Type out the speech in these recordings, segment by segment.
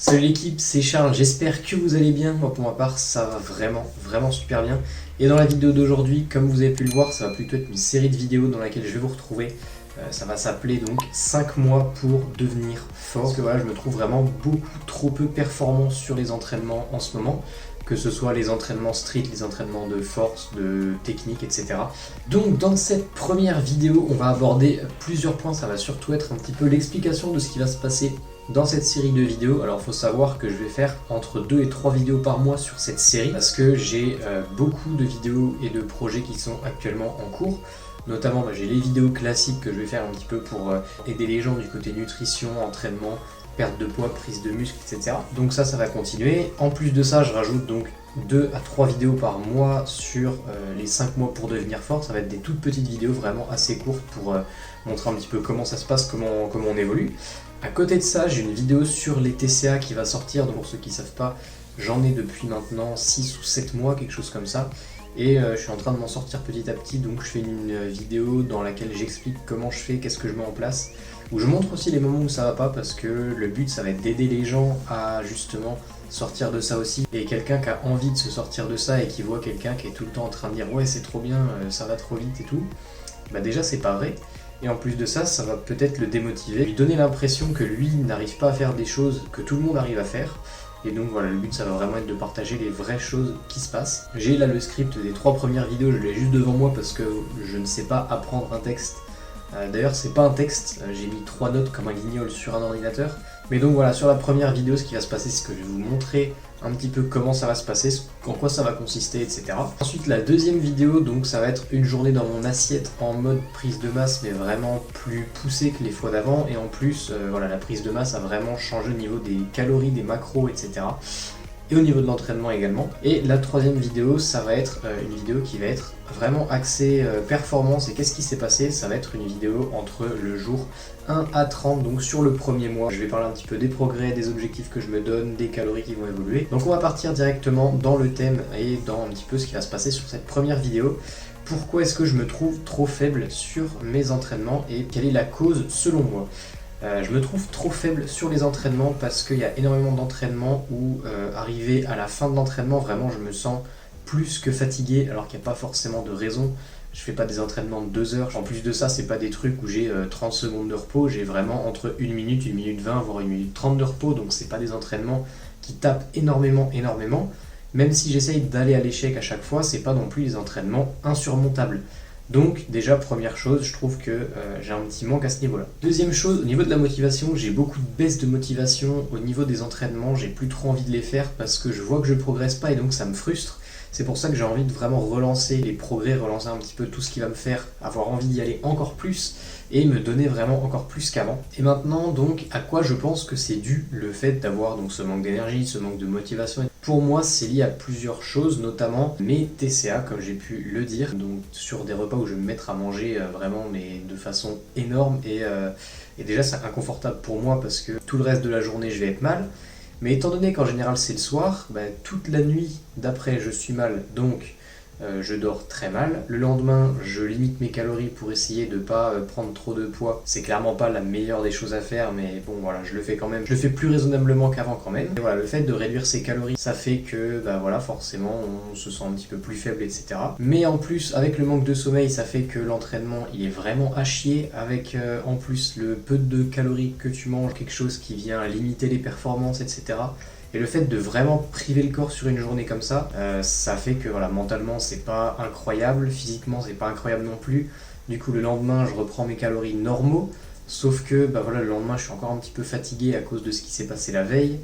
Salut l'équipe, c'est Charles, j'espère que vous allez bien. Moi pour ma part ça va vraiment super bien. Et dans la vidéo d'aujourd'hui, comme vous avez pu le voir, ça va plutôt être une série de vidéos dans laquelle je vais vous retrouver. Ça va s'appeler donc 5 mois pour devenir fort. Parce que voilà, je me trouve vraiment beaucoup trop peu performant sur les entraînements en ce moment. Que ce soit les entraînements street, les entraînements de force, de technique, etc. Donc dans cette première vidéo, on va aborder plusieurs points. Ça va surtout être un petit peu l'explication de ce qui va se passer dans cette série de vidéos. Alors il faut savoir que je vais faire entre 2 et 3 vidéos par mois sur cette série parce que j'ai beaucoup de vidéos et de projets qui sont actuellement en cours. Notamment j'ai les vidéos classiques que je vais faire un petit peu pour aider les gens du côté nutrition, entraînement, perte de poids, prise de muscle, etc. Donc ça va continuer. En plus de ça, je rajoute donc 2 à 3 vidéos par mois sur les 5 mois pour devenir fort. Ça va être des toutes petites vidéos vraiment assez courtes pour montrer un petit peu comment ça se passe, comment on évolue. À côté de ça, j'ai une vidéo sur les TCA qui va sortir. Donc pour ceux qui ne savent pas, j'en ai depuis maintenant 6 ou 7 mois, quelque chose comme ça. Et je suis en train de m'en sortir petit à petit, donc je fais une vidéo dans laquelle j'explique comment je fais, qu'est-ce que je mets en place, où je montre aussi les moments où ça va pas, parce que le but ça va être d'aider les gens à justement sortir de ça aussi. Et quelqu'un qui a envie de se sortir de ça et qui voit quelqu'un qui est tout le temps en train de dire ouais c'est trop bien, ça va trop vite et tout, bah déjà c'est pas vrai. Et en plus de ça, ça va peut-être le démotiver, lui donner l'impression que lui n'arrive pas à faire des choses que tout le monde arrive à faire. Et donc voilà, le but ça va vraiment être de partager les vraies choses qui se passent. J'ai là le script des 3 premières vidéos, je l'ai juste devant moi parce que je ne sais pas apprendre un texte. D'ailleurs c'est pas un texte, j'ai mis 3 notes comme un guignol sur un ordinateur. Mais donc voilà, sur la première vidéo ce qui va se passer c'est que je vais vous montrer un petit peu comment ça va se passer, en quoi ça va consister, etc. Ensuite la deuxième vidéo, donc ça va être une journée dans mon assiette en mode prise de masse, mais vraiment plus poussée que les fois d'avant. Et en plus, voilà, la prise de masse a vraiment changé au niveau des calories, des macros, etc. Et au niveau de l'entraînement également. Et la troisième vidéo, ça va être une vidéo qui va être vraiment axée performance. Et qu'est-ce qui s'est passé? Ça va être une vidéo entre le jour 1 à 30, donc sur le premier mois. Je vais parler un petit peu des progrès, des objectifs que je me donne, des calories qui vont évoluer. Donc on va partir directement dans le thème et dans un petit peu ce qui va se passer sur cette première vidéo. Pourquoi est-ce que je me trouve trop faible sur mes entraînements et quelle est la cause selon moi? Je me trouve trop faible sur les entraînements parce qu'il y a énormément d'entraînements où arrivé à la fin de l'entraînement, vraiment je me sens plus que fatigué alors qu'il n'y a pas forcément de raison. Je fais pas des entraînements de 2 heures. En plus de ça, c'est pas des trucs où j'ai 30 secondes de repos. J'ai vraiment entre 1 minute, 1 minute 20, voire 1 minute 30 de repos. Donc c'est pas des entraînements qui tapent énormément. Même si j'essaye d'aller à l'échec à chaque fois, c'est pas non plus des entraînements insurmontables. Donc déjà première chose, je trouve que j'ai un petit manque à ce niveau-là. Deuxième chose, au niveau de la motivation, j'ai beaucoup de baisse de motivation au niveau des entraînements, j'ai plus trop envie de les faire parce que je vois que je progresse pas et donc ça me frustre. C'est pour ça que j'ai envie de vraiment relancer les progrès, relancer un petit peu tout ce qui va me faire avoir envie d'y aller encore plus et me donner vraiment encore plus qu'avant. Et maintenant donc à quoi je pense que c'est dû le fait d'avoir donc ce manque d'énergie, ce manque de motivation. Pour moi c'est lié à plusieurs choses, notamment mes TCA comme j'ai pu le dire, donc sur des repas où je vais me mettre à manger vraiment mais de façon énorme et déjà c'est inconfortable pour moi parce que tout le reste de la journée je vais être mal. Mais étant donné qu'en général c'est le soir, toute la nuit d'après je suis mal, donc je dors très mal. Le lendemain, je limite mes calories pour essayer de ne pas prendre trop de poids. C'est clairement pas la meilleure des choses à faire, mais bon voilà, je le fais quand même. Je le fais plus raisonnablement qu'avant quand même. Et voilà, le fait de réduire ses calories, ça fait que voilà, forcément on se sent un petit peu plus faible, etc. Mais en plus, avec le manque de sommeil, ça fait que l'entraînement il est vraiment à chier. Avec en plus le peu de calories que tu manges, quelque chose qui vient limiter les performances, etc. Et le fait de vraiment priver le corps sur une journée comme ça, ça fait que voilà, mentalement c'est pas incroyable, physiquement c'est pas incroyable non plus. Du coup le lendemain je reprends mes calories normaux, sauf que voilà, le lendemain je suis encore un petit peu fatigué à cause de ce qui s'est passé la veille.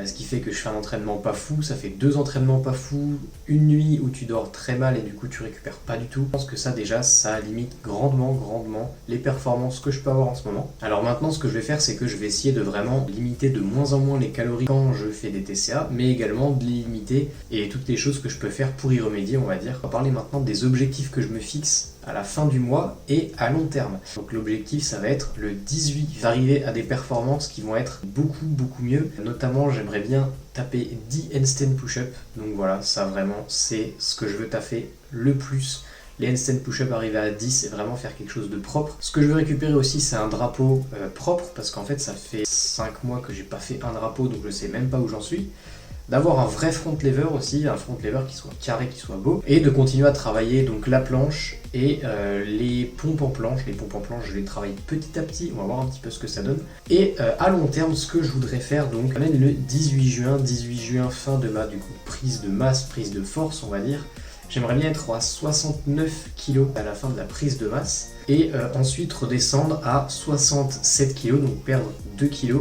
Ce qui fait que je fais un entraînement pas fou, ça fait 2 entraînements pas fous, une nuit où tu dors très mal et du coup tu récupères pas du tout. Je pense que ça déjà, ça limite grandement les performances que je peux avoir en ce moment. Alors maintenant ce que je vais faire c'est que je vais essayer de vraiment limiter de moins en moins les calories quand je fais des TCA, mais également de les limiter et toutes les choses que je peux faire pour y remédier on va dire. On va parler maintenant des objectifs que je me fixe à la fin du mois et à long terme. Donc l'objectif ça va être le 18, d'arriver à des performances qui vont être beaucoup mieux. Notamment j'aimerais bien taper 10 handstand push-up. Donc voilà, ça vraiment c'est ce que je veux taffer le plus les handstand push-up arriver à 10 et vraiment faire quelque chose de propre. Ce que je veux récupérer aussi, c'est un drapeau propre, parce qu'en fait ça fait 5 mois que j'ai pas fait un drapeau, donc je sais même pas où j'en suis. D'avoir un vrai front lever aussi, un front lever qui soit carré, qui soit beau, et de continuer à travailler donc la planche et les pompes en planche. Les pompes en planche, je les travaille petit à petit, on va voir un petit peu ce que ça donne. Et à long terme, ce que je voudrais faire donc le 18 juin, fin de ma prise de masse, prise de force, on va dire. J'aimerais bien être à 69 kg à la fin de la prise de masse et ensuite redescendre à 67 kg, donc perdre 2 kg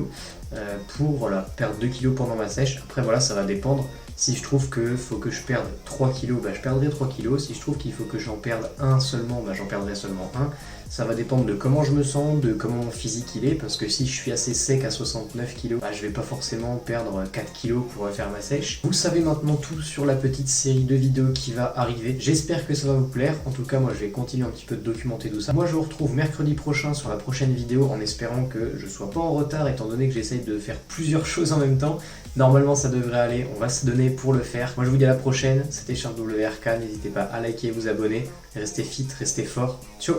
pour voilà, perdre 2 kg pendant ma sèche. Après voilà, ça va dépendre. Si je trouve qu'il faut que je perde 3 kg, bah, je perdrai 3 kg. Si je trouve qu'il faut que j'en perde un seulement, bah, j'en perdrai seulement un. Ça va dépendre de comment je me sens, de comment mon physique il est, parce que si je suis assez sec à 69 kg, bah, je vais pas forcément perdre 4 kg pour faire ma sèche. Vous savez maintenant tout sur la petite série de vidéos qui va arriver. J'espère que ça va vous plaire. En tout cas, moi je vais continuer un petit peu de documenter tout ça. Moi je vous retrouve mercredi prochain sur la prochaine vidéo en espérant que je sois pas en retard, étant donné que j'essaye de faire plusieurs choses en même temps. Normalement ça devrait aller, on va se donner pour le faire. Moi je vous dis à la prochaine, c'était Charles WRK, n'hésitez pas à liker et vous abonner. Restez fit, restez fort. Ciao.